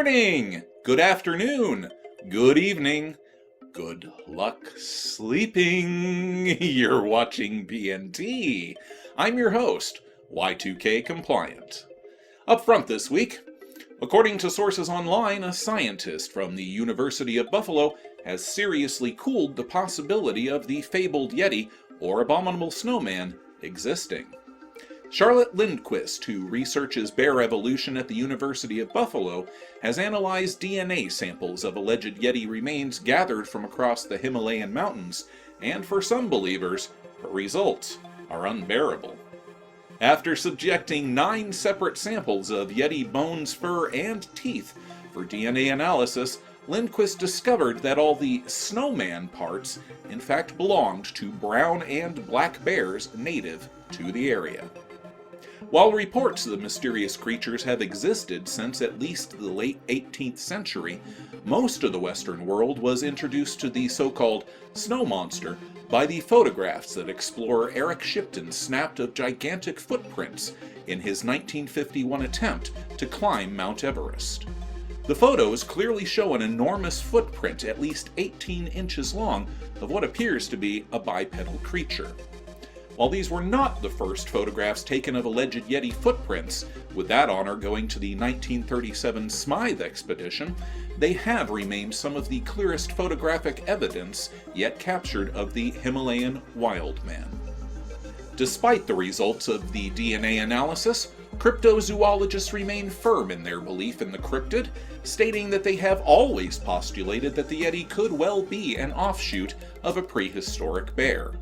morning, good afternoon, good evening, good luck sleeping. You're watching PNT. I'm your host, Y2K Compliant. Up front this week, according to sources online, a scientist from the University of Buffalo has seriously cooled the possibility of the fabled Yeti or abominable snowman existing. Charlotte Lindquist, who researches bear evolution at the University of Buffalo, has analyzed DNA samples of alleged Yeti remains gathered from across the Himalayan mountains, and for some believers, the results are unbearable. After subjecting 9 separate samples of Yeti bones, fur, and teeth for DNA analysis, Lindquist discovered that all the snowman parts in fact belonged to brown and black bears native to the area. While reports of the mysterious creatures have existed since at least the late 18th century, most of the Western world was introduced to the so-called snow monster by the photographs that explorer Eric Shipton snapped of gigantic footprints in his 1951 attempt to climb Mount Everest. The photos clearly show an enormous footprint at least 18 inches long of what appears to be a bipedal creature. While these were not the first photographs taken of alleged Yeti footprints, with that honor going to the 1937 Smythe expedition, they have remained some of the clearest photographic evidence yet captured of the Himalayan wild man. Despite the results of the DNA analysis, cryptozoologists remain firm in their belief in the cryptid, stating that they have always postulated that the Yeti could well be an offshoot of a prehistoric bear.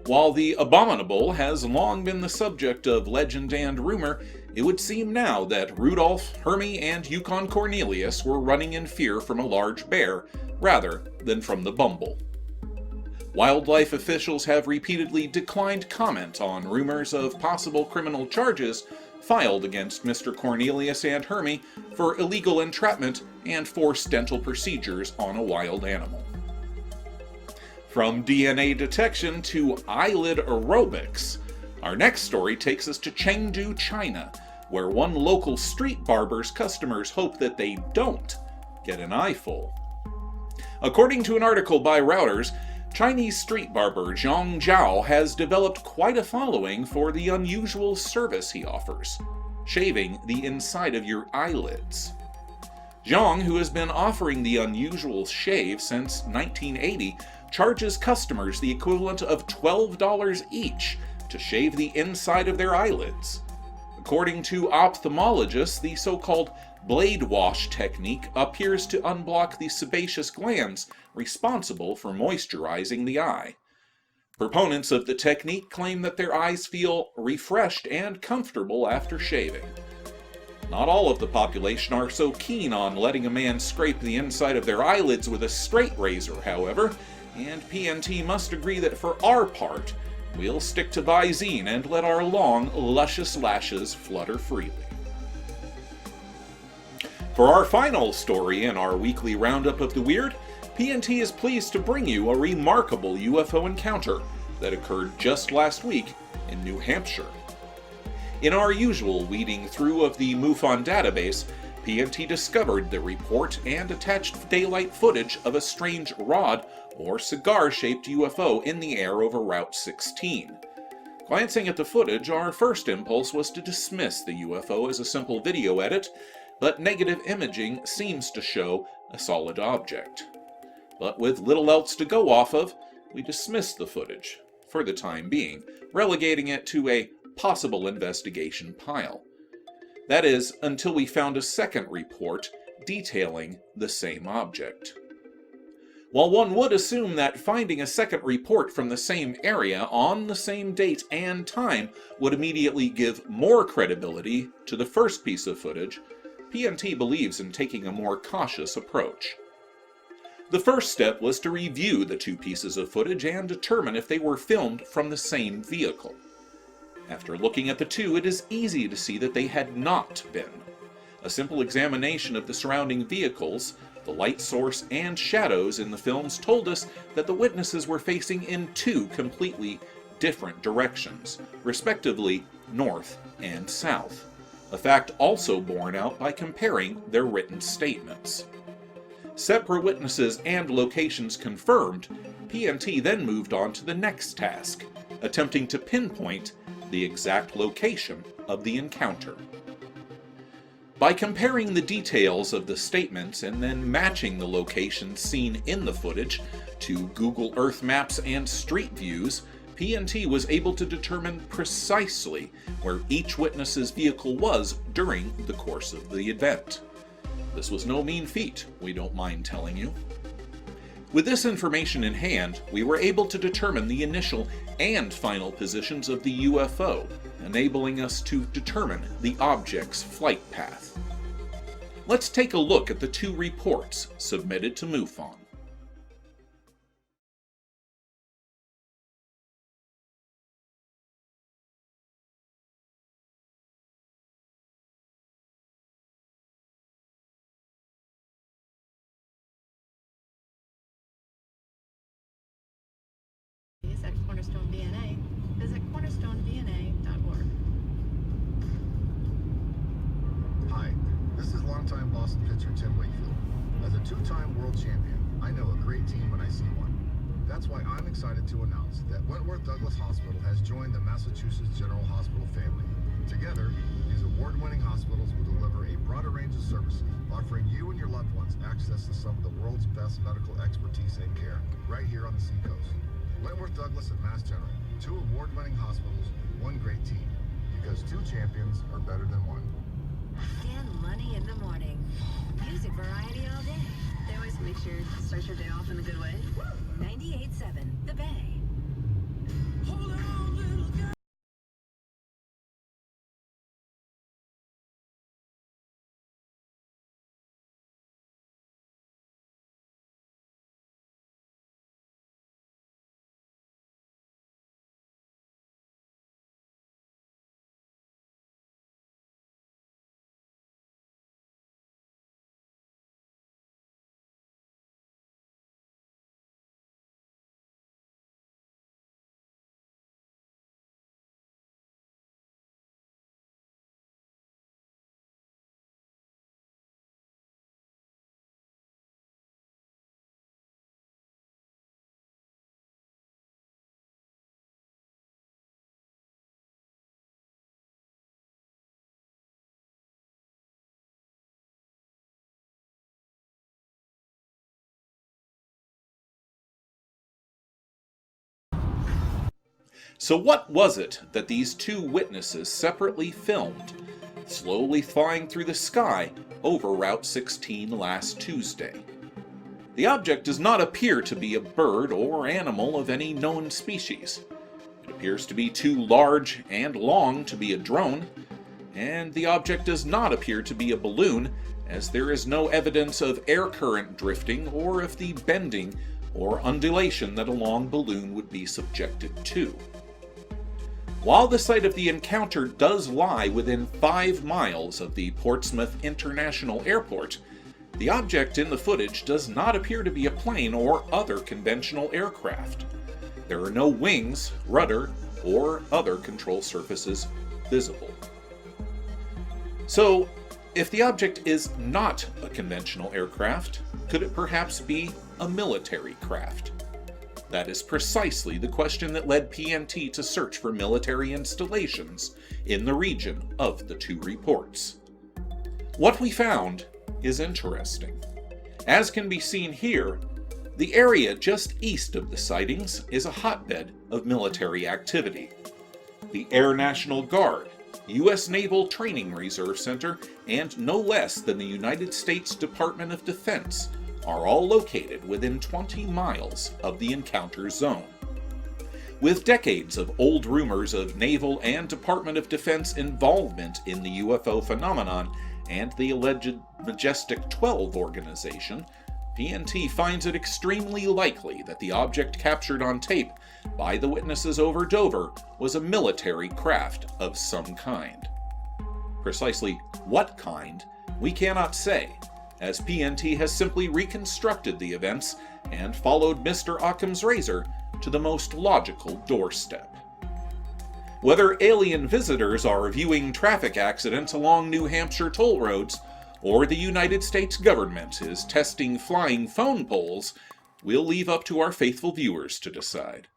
While the abominable has long been the subject of legend and rumor, it would seem now that Rudolph, Hermie, and Yukon Cornelius were running in fear from a large bear rather than from the bumble. Wildlife officials have repeatedly declined comment on rumors of possible criminal charges filed against Mr. Cornelius and Hermie for illegal entrapment and forced dental procedures on a wild animal. From DNA detection to eyelid aerobics, our next story takes us to Chengdu, China, where one local street barber's customers hope that they don't get an eyeful. According to an article by Reuters, Chinese street barber Zhang Zhao has developed quite a following for the unusual service he offers, shaving the inside of your eyelids. Zhang, who has been offering the unusual shave since 1980, charges customers the equivalent of $12 each to shave the inside of their eyelids. According to ophthalmologists, the so-called blade wash technique appears to unblock the sebaceous glands responsible for moisturizing the eye. Proponents of the technique claim that their eyes feel refreshed and comfortable after shaving. Not all of the population are so keen on letting a man scrape the inside of their eyelids with a straight razor, however, and PNT must agree that for our part, we'll stick to Visine and let our long, luscious lashes flutter freely. For our final story in our weekly roundup of the weird, PNT is pleased to bring you a remarkable UFO encounter that occurred just last week in New Hampshire. In our usual weeding through of the MUFON database, PNT discovered the report and attached daylight footage of a strange rod or cigar-shaped UFO in the air over Route 16. Glancing at the footage, our first impulse was to dismiss the UFO as a simple video edit, but negative imaging seems to show a solid object. But with little else to go off of, we dismissed the footage, for the time being, relegating it to a possible investigation pile. That is, until we found a second report detailing the same object. While one would assume that finding a second report from the same area on the same date and time would immediately give more credibility to the first piece of footage, PNT believes in taking a more cautious approach. The first step was to review the 2 pieces of footage and determine if they were filmed from the same vehicle. After looking at the 2, it is easy to see that they had not been. A simple examination of the surrounding vehicles, the light source, and shadows in the films told us that the witnesses were facing in 2 completely different directions, respectively north and south, a fact also borne out by comparing their written statements. Separate witnesses and locations confirmed, PNT then moved on to the next task, attempting to pinpoint the exact location of the encounter. By comparing the details of the statements and then matching the locations seen in the footage to Google Earth maps and street views, PNT was able to determine precisely where each witness's vehicle was during the course of the event. This was no mean feat, we don't mind telling you. With this information in hand, we were able to determine the initial and final positions of the UFO, enabling us to determine the object's flight path. Let's take a look at the two reports submitted to MUFON. At Cornerstone DNA, visit cornerstonedna.org. Hi, this is longtime Boston pitcher Tim Wakefield. As a two-time world champion, I know a great team when I see one. That's why I'm excited to announce that Wentworth Douglas Hospital has joined the Massachusetts General Hospital family. Together, these award-winning hospitals will deliver a broader range of services, offering you and your loved ones access to some of the world's best medical expertise and care, right here on the seacoast. Wentworth Douglas and Mass General, two award-winning hospitals, one great team. Because two champions are better than one. Dan Money in the morning. Music variety all day. They always make sure to start your day off in a good way. 98.7 The Bay. Hold on, little girl. So what was it that these two witnesses separately filmed, slowly flying through the sky over Route 16 last Tuesday? The object does not appear to be a bird or animal of any known species. It appears to be too large and long to be a drone, and the object does not appear to be a balloon, as there is no evidence of air current drifting or of the bending or undulation that a long balloon would be subjected to. While the site of the encounter does lie within 5 miles of the Portsmouth International Airport, the object in the footage does not appear to be a plane or other conventional aircraft. There are no wings, rudder, or other control surfaces visible. So, if the object is not a conventional aircraft, could it perhaps be a military craft? That is precisely the question that led PNT to search for military installations in the region of the two reports. What we found is interesting. As can be seen here, the area just east of the sightings is a hotbed of military activity. The Air National Guard, U.S. Naval Training Reserve Center, and no less than the United States Department of Defense are all located within 20 miles of the encounter zone. With decades of old rumors of Naval and Department of Defense involvement in the UFO phenomenon and the alleged Majestic 12 organization, PNT finds it extremely likely that the object captured on tape by the witnesses over Dover was a military craft of some kind. Precisely what kind, we cannot say, as PNT has simply reconstructed the events and followed Mr. Occam's razor to the most logical doorstep. whether alien visitors are viewing traffic accidents along New Hampshire toll roads, or the United States government is testing flying phone poles, we'll leave up to our faithful viewers to decide.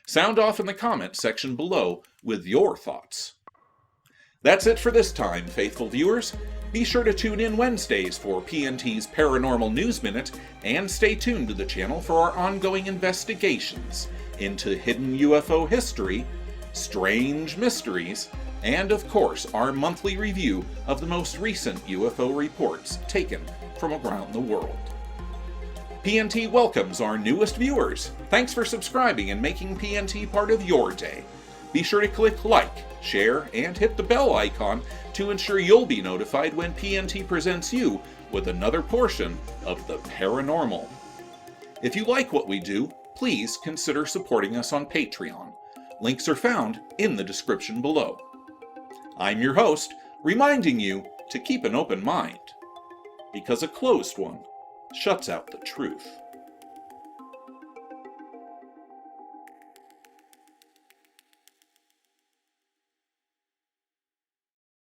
Sound off in the comments section below with your thoughts. That's it for this time, faithful viewers. Be sure to tune in Wednesdays for PNT's Paranormal News Minute, and stay tuned to the channel for our ongoing investigations into hidden UFO history, strange mysteries, and of course our monthly review of the most recent UFO reports taken from around the world. PNT welcomes our newest viewers. Thanks for subscribing and making PNT part of your day. Be sure to click like, share, and hit the bell icon to ensure you'll be notified when PNT presents you with another portion of the paranormal. If you like what we do, please consider supporting us on Patreon. Links are found in the description below. I'm your host, reminding you to keep an open mind, because a closed one shuts out the truth.